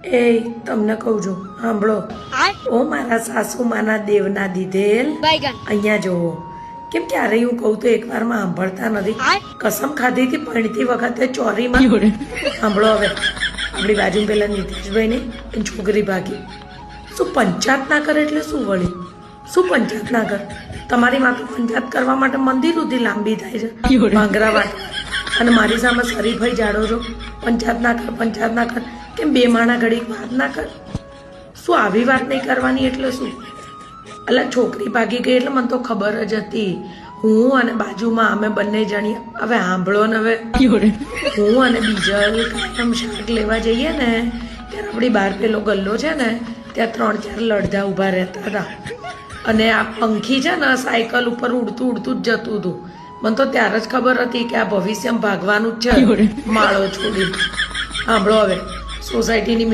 એ તમને કહું છું સાંભળો ઓ મારા સાસુમાના દેવના દીધેલ અહીંયા જોવો કેમ ક્યારેય હું કહું તો એકવારમાં સાંભળતા નથી કસમ ખાધી હતી પરણતી વખતે ચોરીમાં સાંભળો હવે આપણી બાજુ પેલા નીતિશભાઈ ને એની છોકરી ભાગી શું પંચાયત ના કરે એટલે શું વળી શું પંચાયત ના કરે તમારી માં તો પંચાયત કરવા માટે મંદિર સુધી લાંબી થાય છે ભાંગરા વાત અને મારી સામે શરીફભાઈ જાડો છો પંચાયત ના કર કેમ બે માણા ઘડી વાત ના કર શું આવી વાત નહીં કરવાની એટલે શું એટલે છોકરી ભાગી ગઈ એટલે મને તો ખબર જ હતી હું અને બાજુમાં અમે બંને જણી હવે સાંભળો ને હવે હું અને બીજલ કાયમ શાક લેવા જઈએ ને ત્યારે આપણી બહાર પેલો ગલ્લો છે ને ત્યાં 3-4 લડધા ઊભા રહેતા હતા અને આ પંખી છે ને સાયકલ ઉપર ઉડતું જ જતું હતું મને તો ત્યારે જ ખબર હતી કે આ ભવિષ્યમાં ભાગવાનું જ છે માળો છોડી સાંભળો હવે સોસાયટીની